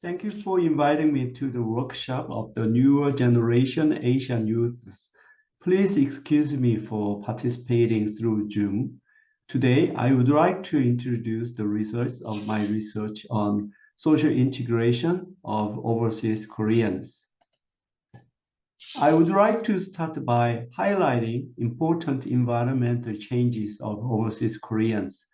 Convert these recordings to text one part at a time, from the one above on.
Thank you for inviting me to the workshop of the newer generation Asian youths. Please excuse me for participating through Zoom. Today, I would like to introduce the results of my research on social integration of overseas Koreans. I would like to start by highlighting important environmental changes of overseas Koreans.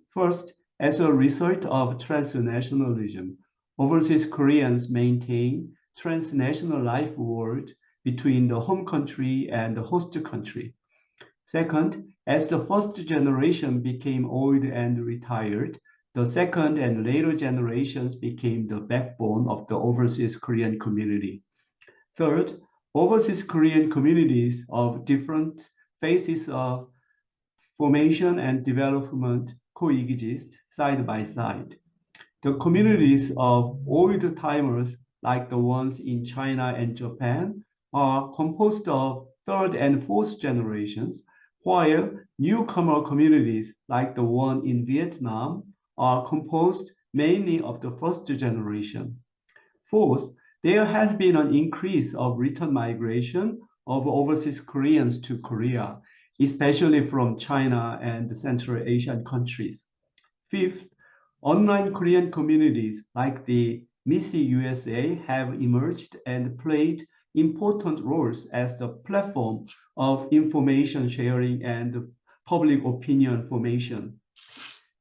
First, as a result of transnationalism, overseas Koreans maintain transnational life world between the home country and the host country. Second, as the first generation became old and retired, the second and later generations became the backbone of the overseas Korean community. Third, overseas Korean communities of different phases of formation and development coexist side by side. The communities of old timers, like the ones in China and Japan, are composed of third and fourth generations, while newcomer communities, like the one in Vietnam, are composed mainly of the first generation. Fourth, there has been an increase of return migration of overseas Koreans to Korea, especially from China and Central Asian countries. Fifth, online Korean communities like the Missy USA have emerged and played important roles as the platform of information sharing and public opinion formation.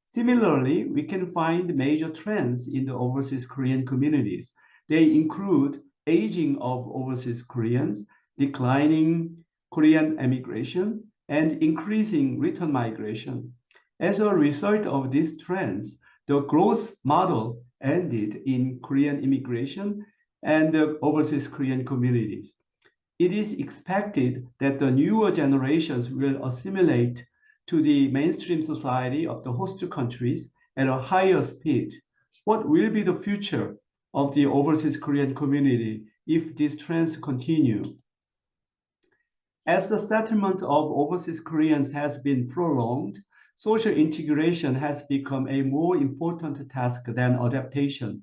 Similarly, we can find major trends in the overseas Korean communities. They include aging of overseas Koreans, declining Korean emigration, and increasing return migration. As a result of these trends, the growth model ended in Korean immigration and the overseas Korean communities. It is expected that the newer generations will assimilate to the mainstream society of the host countries at a higher speed. What will be the future of the overseas Korean community if these trends continue? As the settlement of overseas Koreans has been prolonged, social integration has become a more important task than adaptation.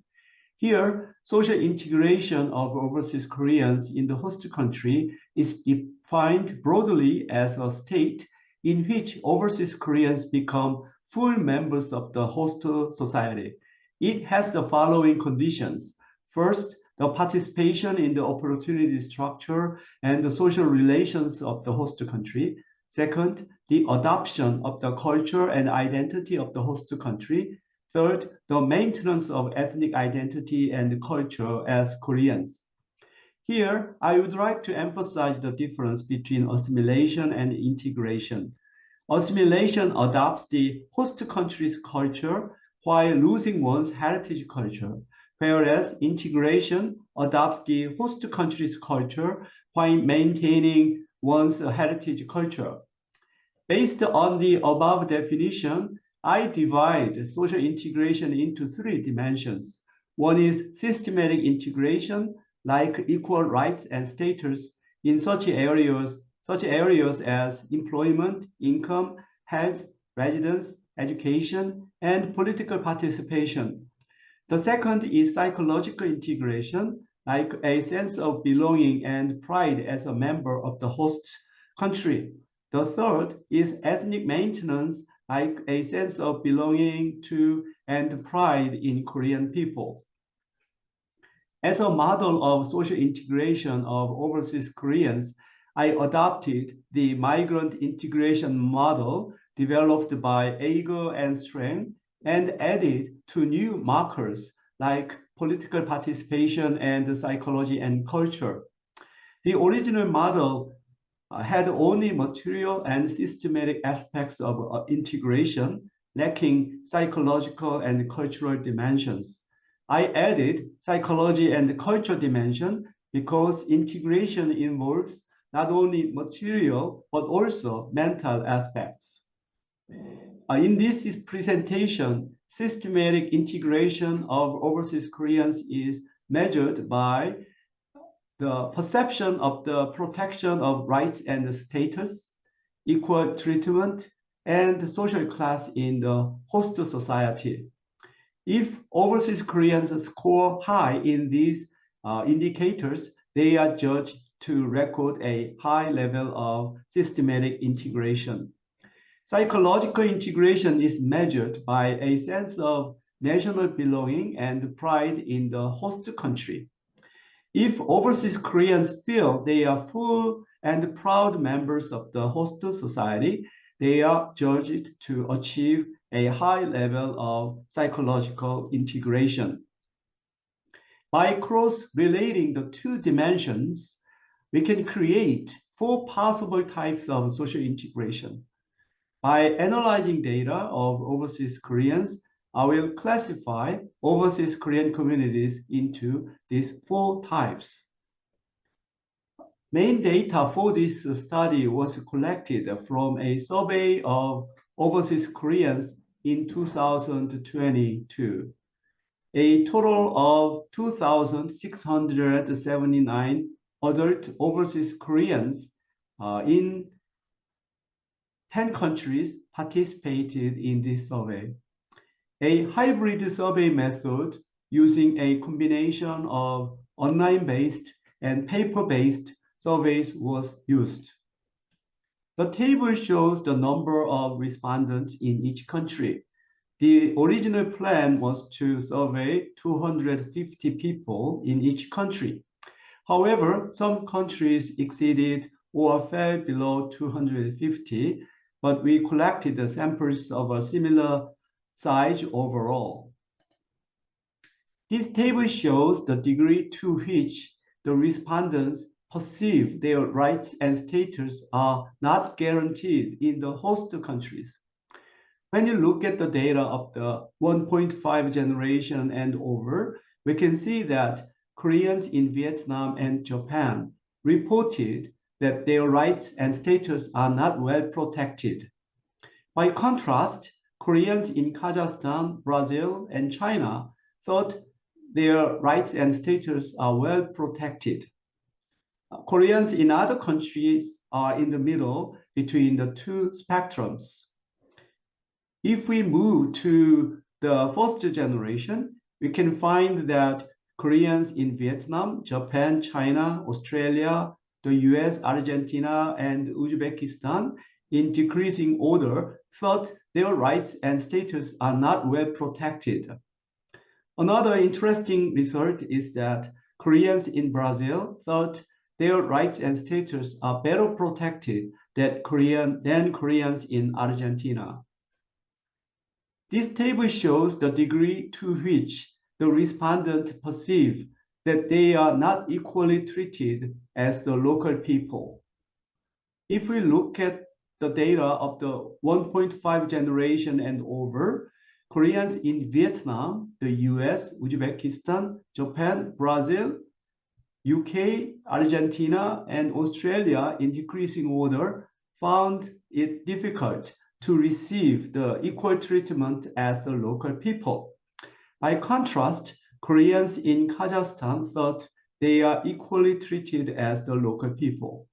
Here, social integration of overseas Koreans in the host country is defined broadly as a state in which overseas Koreans become full members of the host society. It has the following conditions. First, the participation in the opportunity structure and the social relations of the host country. Second, the adoption of the culture and identity of the host country. Third, the maintenance of ethnic identity and culture as Koreans. Here, I would like to emphasize the difference between assimilation and integration. Assimilation adopts the host country's culture while losing one's heritage culture, whereas integration adopts the host country's culture while maintaining one's heritage culture. Based on the above definition, I divide social integration into three dimensions. One is systematic integration, like equal rights and status in such areas as employment, income, health, residence, education, and political participation. The second is psychological integration, like a sense of belonging and pride as a member of the host country. The third is ethnic maintenance, like a sense of belonging to and pride in Korean people. As a model of social integration of overseas Koreans, I adopted the migrant integration model developed by Ager and Strang and added two new markers like political participation and psychology and culture. The original model had only material and systematic aspects of integration, lacking psychological and cultural dimensions. I added psychology and culture dimension because integration involves not only material but also mental aspects. In this presentation, systematic integration of overseas Koreans is measured by the perception of the protection of rights and status, equal treatment, and social class in the host society. If overseas Koreans score high in these indicators, they are judged to record a high level of systematic integration. Psychological integration is measured by a sense of national belonging and pride in the host country. If overseas Koreans feel they are full and proud members of the host society, they are judged to achieve a high level of psychological integration. By cross-relating the two dimensions, we can create four possible types of social integration. By analyzing data of overseas Koreans, I will classify overseas Korean communities into these four types. Main data for this study was collected from a survey of overseas Koreans in 2022. A total of 2,679 adult overseas Koreans in 10 countries participated in this survey. A hybrid survey method using a combination of online-based and paper-based surveys was used. The table shows the number of respondents in each country. The original plan was to survey 250 people in each country. However, some countries exceeded or fell below 250, but we collected the samples of a similar size overall. This table shows the degree to which the respondents perceive their rights and status are not guaranteed in the host countries. When you look at the data of the 1.5 generation and over, we can see that Koreans in Vietnam and Japan reported that their rights and status are not well protected. By contrast, Koreans in Kazakhstan, Brazil, and China thought their rights and status are well protected. Koreans in other countries are in the middle between the two spectrums. If we move to the first generation, we can find that Koreans in Vietnam, Japan, China, Australia, the US, Argentina, and Uzbekistan, in decreasing order, thought their rights and status are not well protected. Another interesting result is that Koreans in Brazil thought their rights and status are better protected than Koreans in Argentina. This table shows the degree to which the respondents perceive that they are not equally treated as the local people. If we look at the data of the 1.5 generation and over, Koreans in Vietnam, the US, Uzbekistan, Japan, Brazil, UK, Argentina, and Australia in decreasing order found it difficult to receive the equal treatment as the local people. By contrast, Koreans in Kazakhstan thought they are equally treated as the local people.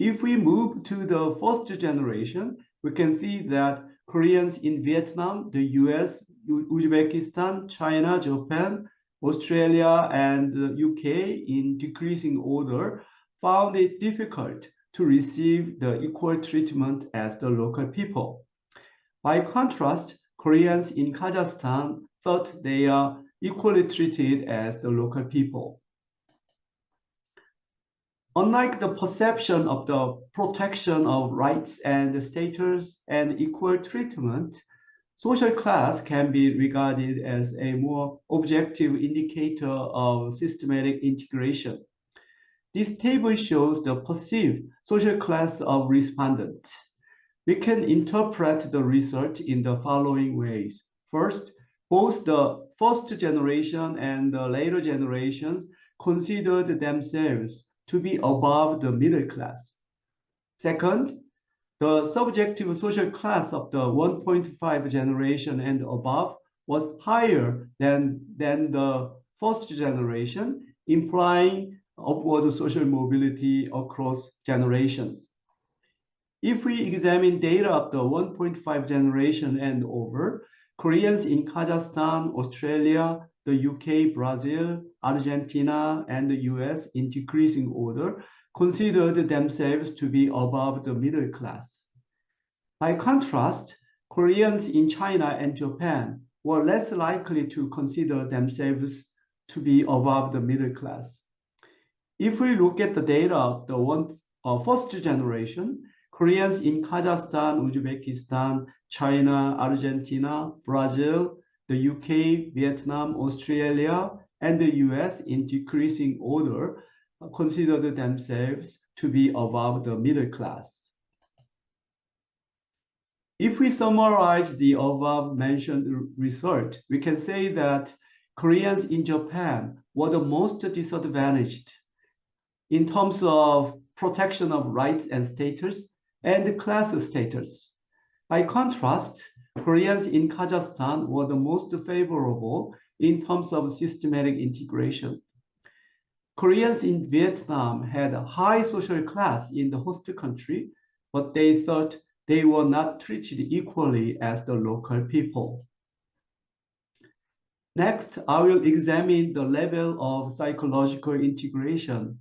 If we move to the first generation, we can see that Koreans in Vietnam, the US, Uzbekistan, China, Japan, Australia, and the UK in decreasing order found it difficult to receive the equal treatment as the local people. By contrast, Koreans in Kazakhstan thought they are equally treated as the local people. Unlike the perception of the protection of rights and status and equal treatment, social class can be regarded as a more objective indicator of systematic integration. This table shows the perceived social class of respondents. We can interpret the result in the following ways. First, both the first generation and the later generations considered themselves to be above the middle class. Second, the subjective social class of the 1.5 generation and above was higher than the first generation, implying upward social mobility across generations. If we examine data of the 1.5 generation and over, Koreans in Kazakhstan, Australia, the UK, Brazil, Argentina, and the US in decreasing order considered themselves to be above the middle class. By contrast, Koreans in China and Japan were less likely to consider themselves to be above the middle class. If we look at the data of the first generation, Koreans in Kazakhstan, Uzbekistan, China, Argentina, Brazil, the UK, Vietnam, Australia, and the US in decreasing order considered themselves to be above the middle class. If we summarize the above mentioned result, we can say that Koreans in Japan were the most disadvantaged in terms of protection of rights and status and class status. By contrast, Koreans in Kazakhstan were the most favorable in terms of systematic integration. Koreans in Vietnam had a high social class in the host country, but they thought they were not treated equally as the local people. Next, I will examine the level of psychological integration.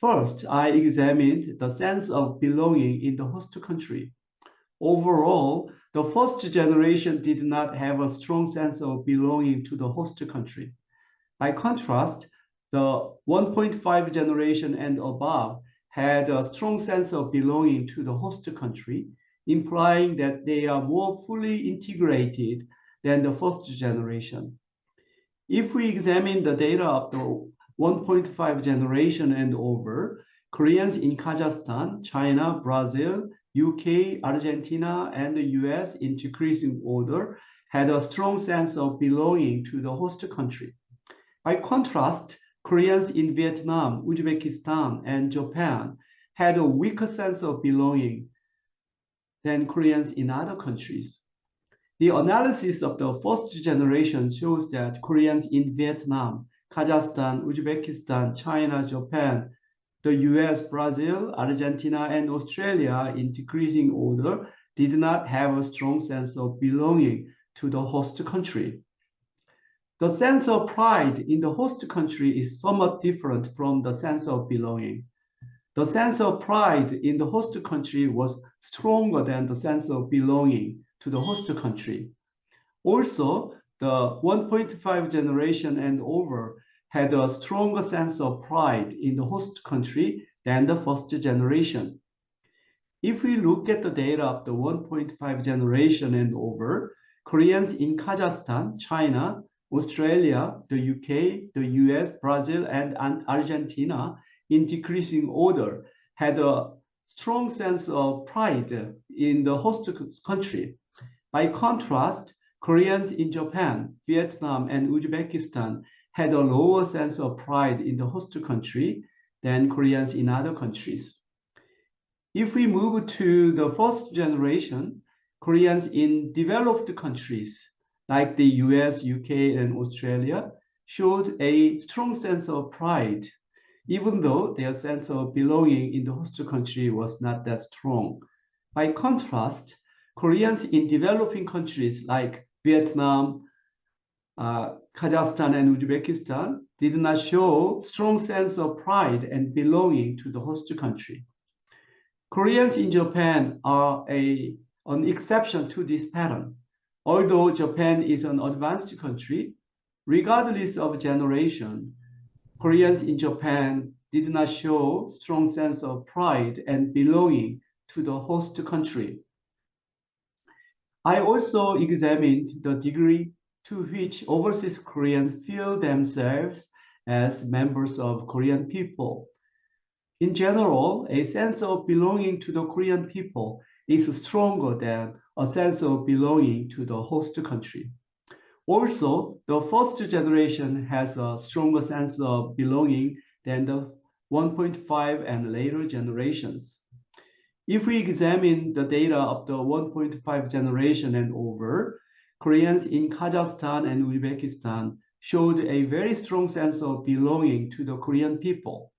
First, I examined the sense of belonging in the host country. Overall, the first generation did not have a strong sense of belonging to the host country. By contrast, the 1.5 generation and above had a strong sense of belonging to the host country, implying that they are more fully integrated than the first generation. If we examine the data of the 1.5 generation and over, Koreans in Kazakhstan, China, Brazil, UK, Argentina, and the US in decreasing order had a strong sense of belonging to the host country. By contrast, Koreans in Vietnam, Uzbekistan, and Japan had a weaker sense of belonging than Koreans in other countries. The analysis of the first generation shows that Koreans in Vietnam, Kazakhstan, Uzbekistan, China, Japan, the US, Brazil, Argentina, and Australia in decreasing order did not have a strong sense of belonging to the host country. The sense of pride in the host country is somewhat different from the sense of belonging. The sense of pride in the host country was stronger than the sense of belonging to the host country. Also, the 1.5 generation and over had a stronger sense of pride in the host country than the first generation. If we look at the data of the 1.5 generation and over, Koreans in Kazakhstan, China, Australia, the UK, the US, Brazil, and Argentina in decreasing order had a strong sense of pride in the host country. By contrast, Koreans in Japan, Vietnam, and Uzbekistan had a lower sense of pride in the host country than Koreans in other countries. If we move to the first generation, Koreans in developed countries like the US, UK, and Australia showed a strong sense of pride, even though their sense of belonging in the host country was not that strong. By contrast, Koreans in developing countries like Vietnam, Kazakhstan, and Uzbekistan did not show strong sense of pride and belonging to the host country. Koreans in Japan are an exception to this pattern. Although Japan is an advanced country, regardless of generation, Koreans in Japan did not show strong sense of pride and belonging to the host country. I also examined the degree to which overseas Koreans feel themselves as members of Korean people. In general, a sense of belonging to the Korean people is stronger than a sense of belonging to the host country. Also, the first generation has a stronger sense of belonging than the 1.5 and later generations. If we examine the data of the 1.5 generation and over, Koreans in Kazakhstan and Uzbekistan showed a very strong sense of belonging to the Korean people.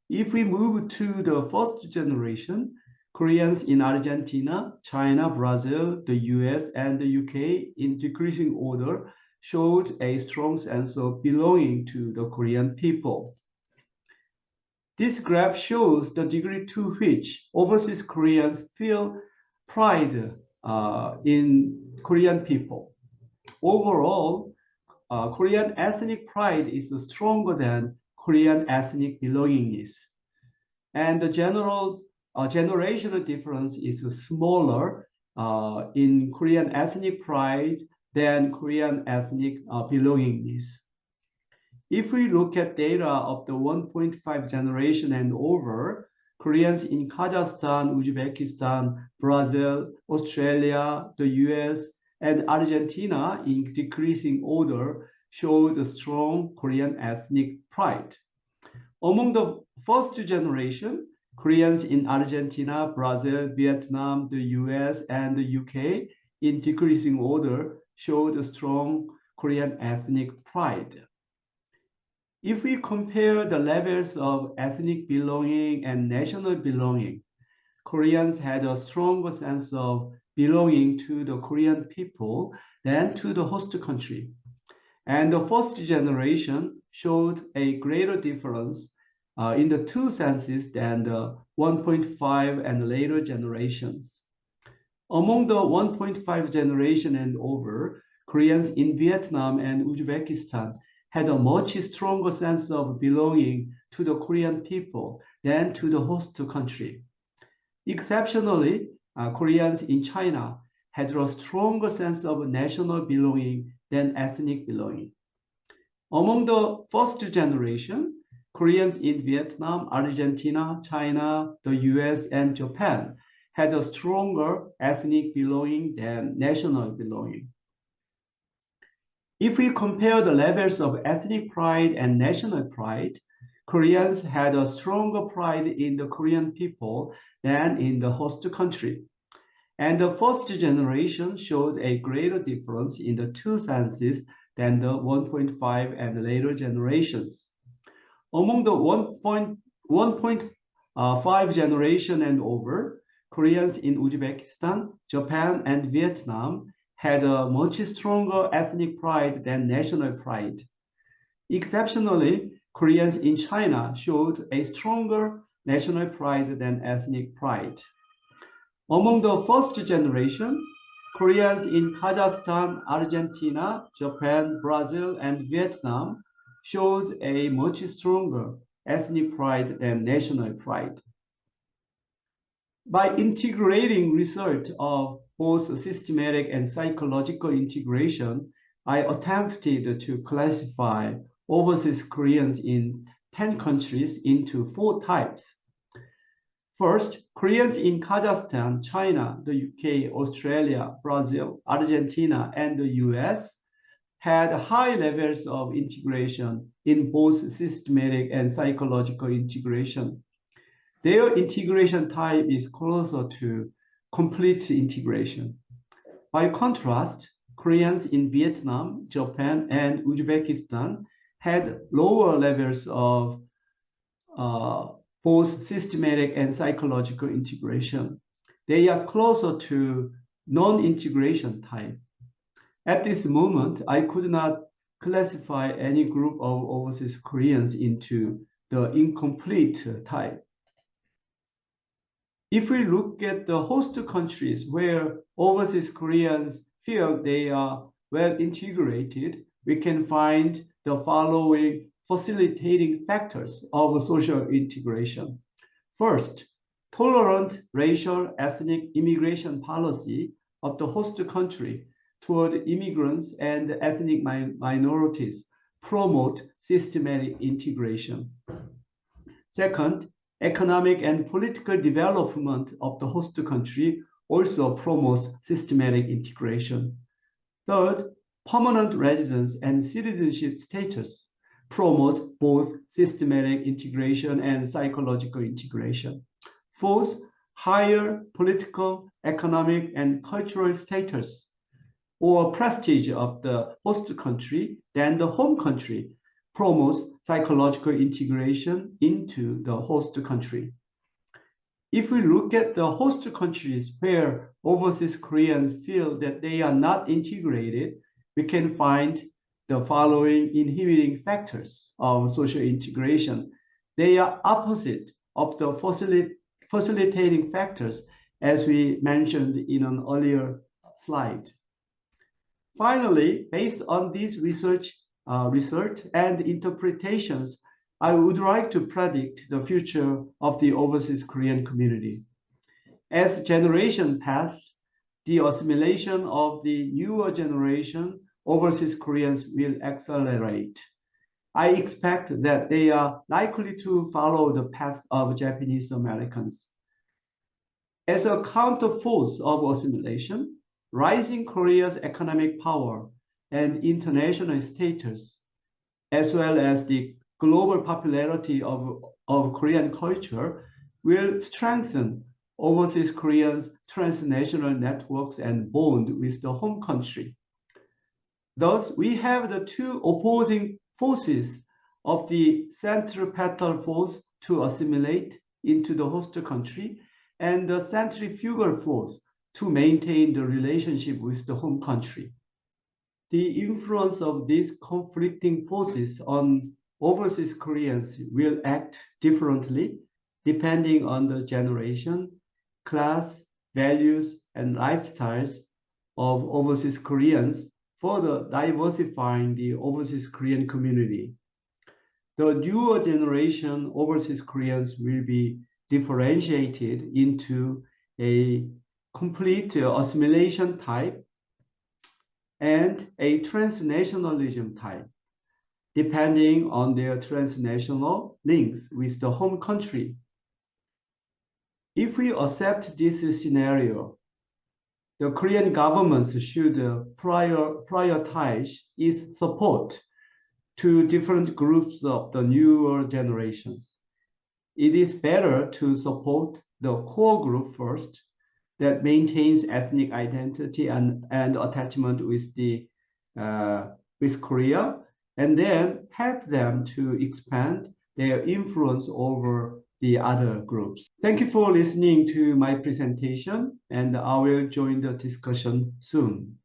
If we move to the first generation, Koreans in Argentina, China, Brazil, the US, and the UK in decreasing order showed a strong sense of belonging to the Korean people. This graph shows the degree to which overseas Koreans feel pride in Korean people. Overall, Korean ethnic pride is stronger than Korean ethnic belongingness. And the generational difference is smaller in Korean ethnic pride than Korean ethnic belongingness. If we look at data of the 1.5 generation and over, Koreans in Kazakhstan, Uzbekistan, Brazil, Australia, the US, and Argentina in decreasing order showed a strong Korean ethnic pride. Among the first generation, Koreans in Argentina, Brazil, Vietnam, the US, and the UK in decreasing order showed a strong Korean ethnic pride. If we compare the levels of ethnic belonging and national belonging, Koreans had a stronger sense of belonging to the Korean people than to the host country. And the first generation showed a greater difference in the two senses than the 1.5 and later generations. Among the 1.5 generation and over, Koreans in Vietnam and Uzbekistan had a much stronger sense of belonging to the Korean people than to the host country. Exceptionally, Koreans in China had a stronger sense of national belonging than ethnic belonging. Among the first generation, Koreans in Vietnam, Argentina, China, the US, and Japan had a stronger ethnic belonging than national belonging. If we compare the levels of ethnic pride and national pride, Koreans had a stronger pride in the Korean people than in the host country. And the first generation showed a greater difference in the two senses than the 1.5 and later generations. Among the 1.5 generation and over, Koreans in Uzbekistan, Japan, and Vietnam had a much stronger ethnic pride than national pride. Exceptionally, Koreans in China showed a stronger national pride than ethnic pride. Among the first generation, Koreans in Kazakhstan, Argentina, Japan, Brazil, and Vietnam showed a much stronger ethnic pride than national pride. By integrating research of both systematic and psychological integration, I attempted to classify overseas Koreans in 10 countries into 4 types. First, Koreans in Kazakhstan, China, the UK, Australia, Brazil, Argentina, and the US had high levels of integration in both systematic and psychological integration. Their integration type is closer to complete integration. By contrast, Koreans in Vietnam, Japan, and Uzbekistan had lower levels of both systematic and psychological integration. They are closer to non-integration type. At this moment, I could not classify any group of overseas Koreans into the incomplete type. If we look at the host countries where overseas Koreans feel they are well integrated, we can find the following facilitating factors of social integration. First, tolerant racial ethnic immigration policy of the host country toward immigrants and ethnic minorities promote systematic integration. Second, economic and political development of the host country also promotes systematic integration. Third, permanent residence and citizenship status promote both systematic integration and psychological integration. Fourth, higher political, economic, and cultural status or prestige of the host country than the home country promotes psychological integration into the host country. If we look at the host countries where overseas Koreans feel that they are not integrated, we can find the following inhibiting factors of social integration. They are opposite of the facilitating factors, as we mentioned in an earlier slide. Finally, based on these research and interpretations, I would like to predict the future of the overseas Korean community. As generations pass, the assimilation of the newer generation overseas Koreans will accelerate. I expect that they are likely to follow the path of Japanese Americans. As a counterforce of assimilation, rising Korea's economic power and international status, as well as the global popularity of Korean culture, will strengthen overseas Koreans' transnational networks and bond with the home country. Thus, we have the two opposing forces of the centripetal force to assimilate into the host country and the centrifugal force to maintain the relationship with the home country. The influence of these conflicting forces on overseas Koreans will act differently depending on the generation, class, values, and lifestyles of overseas Koreans, further diversifying the overseas Korean community. The newer generation overseas Koreans will be differentiated into a complete assimilation type and a transnationalism type, depending on their transnational links with the home country. If we accept this scenario, the Korean government should prioritize its support to different groups of the newer generations. It is better to support the core group first that maintains ethnic identity and attachment with Korea, and then help them to expand their influence over the other groups. Thank you for listening to my presentation, and I will join the discussion soon.